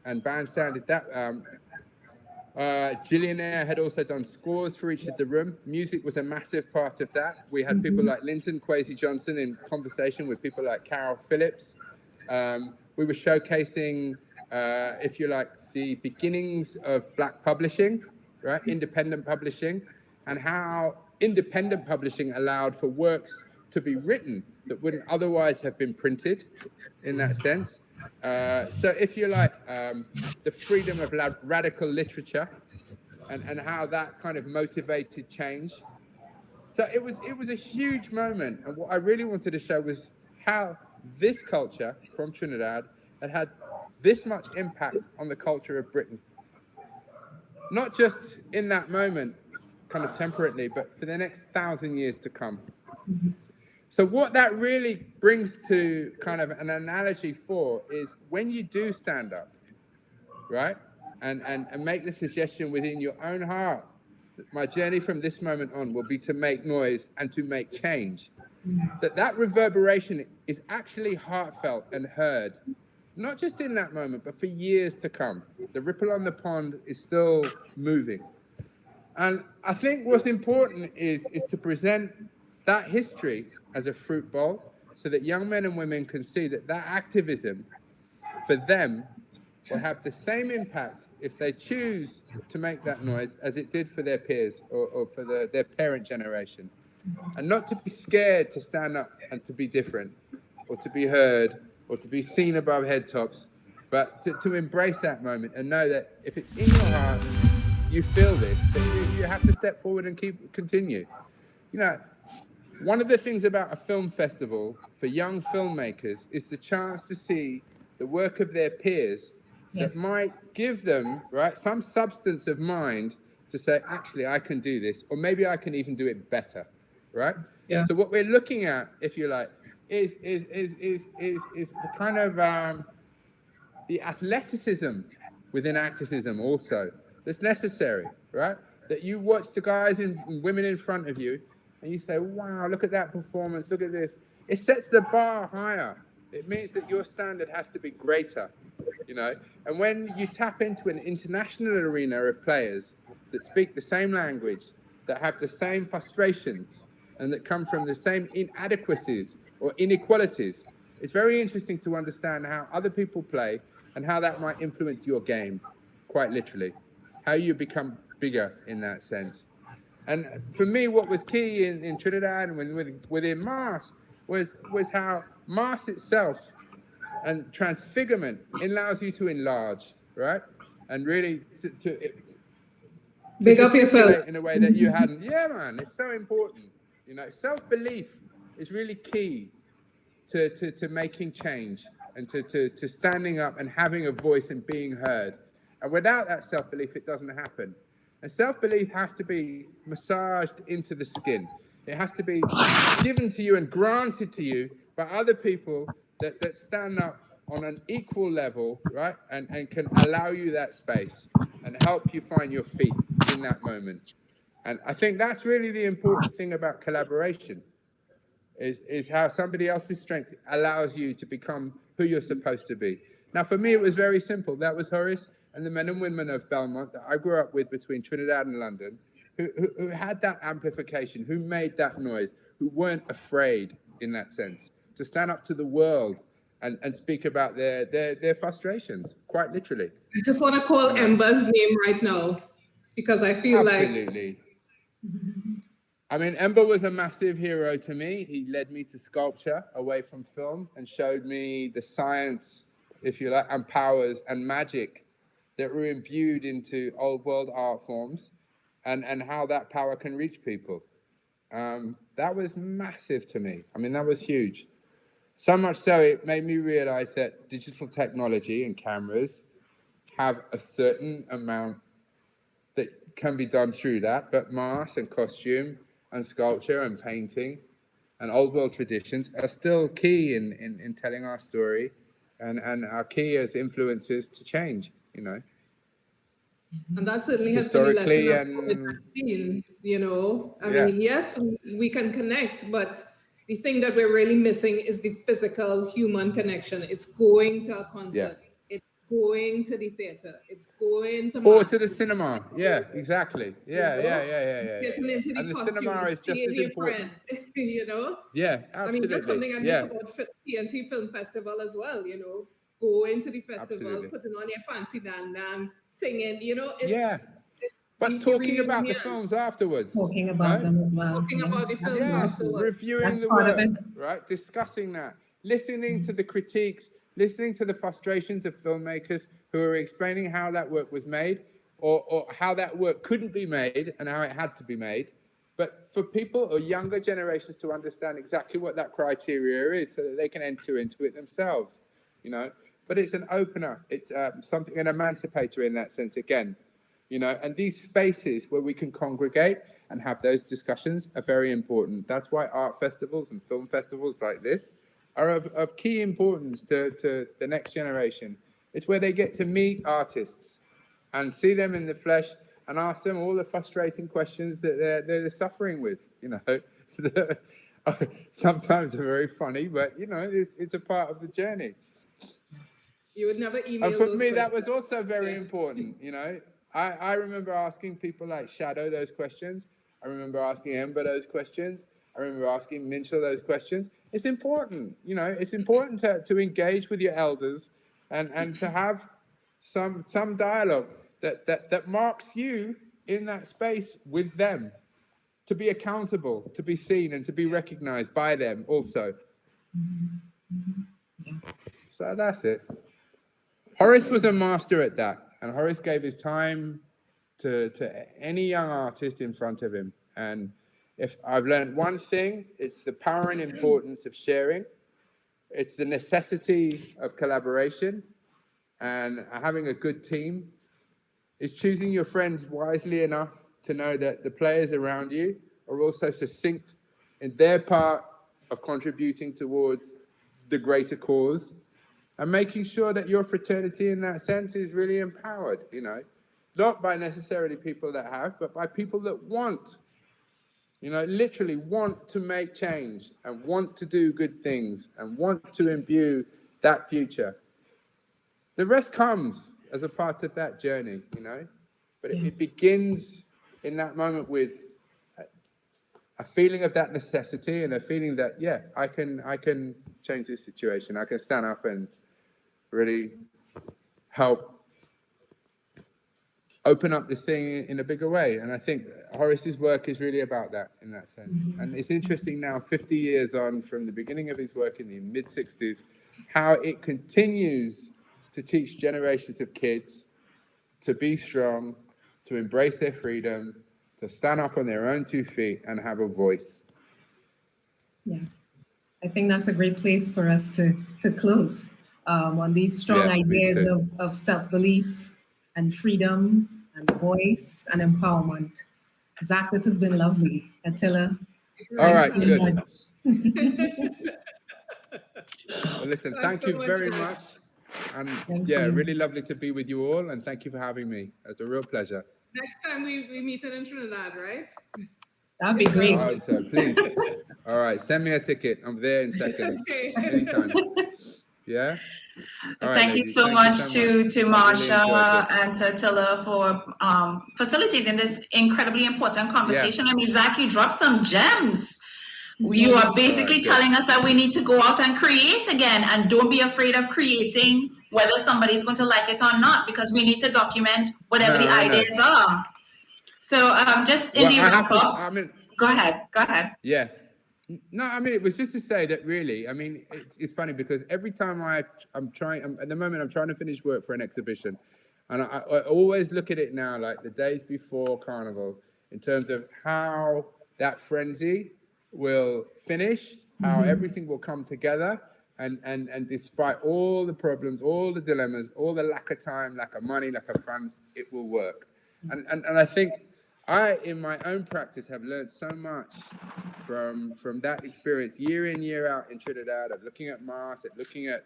and bandstanded that. Gillian Eyre had also done scores for each of the room. Music was a massive part of that. We had people like Linton Kwesi Johnson in conversation with people like Carol Phillips. We were showcasing, if you like, the beginnings of Black publishing, right? Independent publishing, and how independent publishing allowed for works to be written that wouldn't otherwise have been printed in that sense. So if you like, the freedom of radical literature and how that kind of motivated change. So it was a huge moment. And what I really wanted to show was how this culture from Trinidad had this much impact on the culture of Britain. Not just in that moment, kind of temporarily, but for the next 1,000 years to come. So what that really brings to kind of an analogy for is when you do stand up, right? And make the suggestion within your own heart that my journey from this moment on will be to make noise and to make change. That reverberation is actually heartfelt and heard, not just in that moment, but for years to come. The ripple on the pond is still moving. And I think what's important is to present that history as a fruit bowl so that young men and women can see that activism for them will have the same impact if they choose to make that noise as it did for their peers or for their parent generation. And not to be scared to stand up and to be different or to be heard or to be seen above head tops, but to embrace that moment and know that if it's in your heart, you feel this, that you have to step forward and continue. You know, one of the things about a film festival for young filmmakers is the chance to see the work of their peers that might give them, right, some substance of mind to say, actually, I can do this, or maybe I can even do it better, right? Yeah. So what we're looking at, if you like, is the kind of the athleticism within activism also that's necessary, right? That you watch the guys and women in front of you and you say, wow, look at that performance, look at this. It sets the bar higher. It means that your standard has to be greater, you know? And when you tap into an international arena of players that speak the same language, that have the same frustrations, and that come from the same inadequacies or inequalities, it's very interesting to understand how other people play and how that might influence your game, quite literally, how you become bigger in that sense. And for me, what was key in Trinidad and within Mars was how Mars itself and transfigurement allows you to enlarge, right? And really to big up yourself in a way that you hadn't. Yeah, man, it's so important. You know, self-belief is really key to making change and to standing up and having a voice and being heard. And without that self-belief, it doesn't happen. And self-belief has to be massaged into the skin. It has to be given to you and granted to you by other people that stand up on an equal level, right? And can allow you that space and help you find your feet in that moment. And I think that's really the important thing about collaboration, is how somebody else's strength allows you to become who you're supposed to be. Now, for me, it was very simple. That was Horace and the men and women of Belmont that I grew up with between Trinidad and London, who had that amplification, who made that noise, who weren't afraid in that sense to stand up to the world and speak about their frustrations, quite literally. I just want to call Ember's name right now because I feel Absolutely. I mean, Ember was a massive hero to me. He led me to sculpture away from film and showed me the science, if you like, and powers and magic that were imbued into old world art forms and how that power can reach people. That was massive to me. I mean, that was huge. So much so, it made me realize that digital technology and cameras have a certain amount that can be done through that, but mask and costume and sculpture and painting and old world traditions are still key in telling our story and are key as influences to change, you know. And that certainly has been a lesson of COVID-19, you know. I mean, yes, we can connect, but the thing that we're really missing is the physical human connection. It's going to a concert. It's going to the theater. It's going to or to the cinema. Yeah, exactly. Yeah. Getting into the costume, cinema is just as important. You know? Yeah, absolutely. I mean, that's something I miss about TNT Film Festival as well, you know. Going to the festival, putting on your fancy dan singing, you know, it's but talking about the films afterwards. Talking about them as well. Talking about the films afterwards. Reviewing the work, right? Discussing that. Listening to the critiques, listening to the frustrations of filmmakers who are explaining how that work was made or how that work couldn't be made and how it had to be made. But for people or younger generations to understand exactly what that criteria is so that they can enter into it themselves, you know. But it's an opener. It's something, an emancipator in that sense again, you know. And these spaces where we can congregate and have those discussions are very important. That's why art festivals and film festivals like this are of key importance to the next generation. It's where they get to meet artists and see them in the flesh and ask them all the frustrating questions that they're suffering with, you know. Sometimes they're very funny, but, you know, it's a part of the journey. You would never email And for those me, questions. that was also very important, you know. I remember asking people like Shadow those questions. I remember asking Ember those questions. I remember asking Minchell those questions. It's important, you know, it's important to engage with your elders and to have some dialogue that marks you in that space with them, to be accountable, to be seen and to be recognized by them also. So that's it. Horace was a master at that, and Horace gave his time to any young artist in front of him. And if I've learned one thing, it's the power and importance of sharing. It's the necessity of collaboration and having a good team. It's choosing your friends wisely enough to know that the players around you are also succinct in their part of contributing towards the greater cause, and making sure that your fraternity in that sense is really empowered, you know, not by necessarily people that have, but by people that want, you know, literally want to make change and want to do good things and want to imbue that future. The rest comes as a part of that journey, you know, but it begins in that moment with a feeling of that necessity and a feeling that, yeah, I can change this situation. I can stand up and really help open up this thing in a bigger way. And I think Horace's work is really about that in that sense. And it's interesting now, 50 years on from the beginning of his work in the mid-60s, how it continues to teach generations of kids to be strong, to embrace their freedom, to stand up on their own 2 feet and have a voice. Yeah, I think that's a great place for us to close on these strong ideas of self-belief and freedom and voice and empowerment. Zak, this has been lovely. Atillah, all right, so good. Well, listen, thank you very much. And really lovely to be with you all. And thank you for having me. It's a real pleasure. Next time we meet in Trinidad, right? That'd be great. I hope so, please. All right, send me a ticket. I'm there in seconds. Okay. Anytime. Yeah? All right, Thank you so much to Marsha and to Atillah for facilitating this incredibly important conversation. I mean, Zak, you dropped some gems. You are basically telling us that we need to go out and create again, and don't be afraid of creating, whether somebody's going to like it or not, because we need to document whatever the ideas are. So just in the wrap up, go ahead. Yeah. No, I mean, it was just to say that really, I mean, it's funny because every time at the moment, I'm trying to finish work for an exhibition. And I always look at it now, like the days before Carnival, in terms of how that frenzy will finish, how everything will come together. And despite all the problems, all the dilemmas, all the lack of time, lack of money, lack of funds, it will work. And I think in my own practice, have learned so much from that experience year in, year out in Trinidad, of looking at Mars, at looking at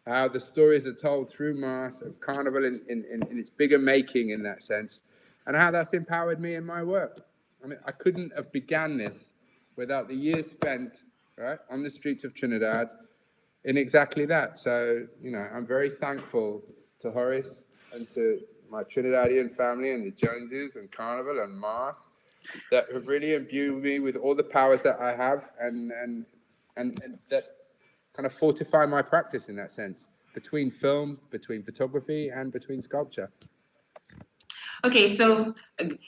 how the stories are told through Mars, of Carnival in its bigger making in that sense, and how that's empowered me in my work. I mean, I couldn't have begun this without the years spent on the streets of Trinidad in exactly that. So, you know, I'm very thankful to Horace and to my Trinidadian family and the Joneses and Carnival and Mars that have really imbued me with all the powers that I have and that kind of fortify my practice in that sense, between film, between photography, and between sculpture. Okay, so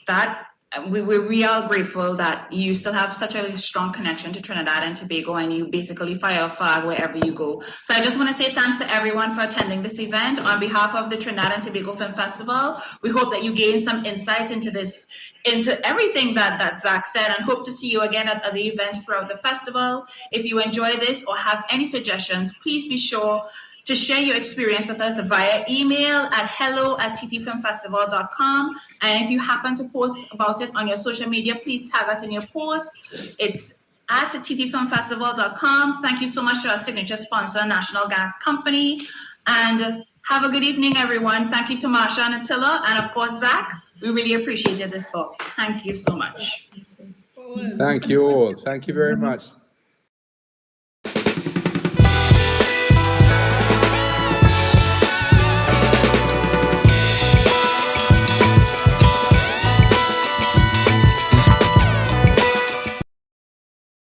that we are grateful that you still have such a strong connection to Trinidad and Tobago, and you basically fire a flag wherever you go. So I just want to say thanks to everyone for attending this event. On behalf of the Trinidad and Tobago Film Festival, we hope that you gain some insight into everything that Zak said, and hope to see you again at other events throughout the festival. If you enjoy this or have any suggestions, please be sure to share your experience with us via email at hello@ttfilmfestival.com. And if you happen to post about it on your social media, please tag us in your post. It's at ttfilmfestival.com. Thank you so much to our signature sponsor, National Gas Company. And have a good evening, everyone. Thank you to Marsha and Atillah, and of course, Zach. We really appreciated this talk. Thank you so much. Thank you all. Thank you very much.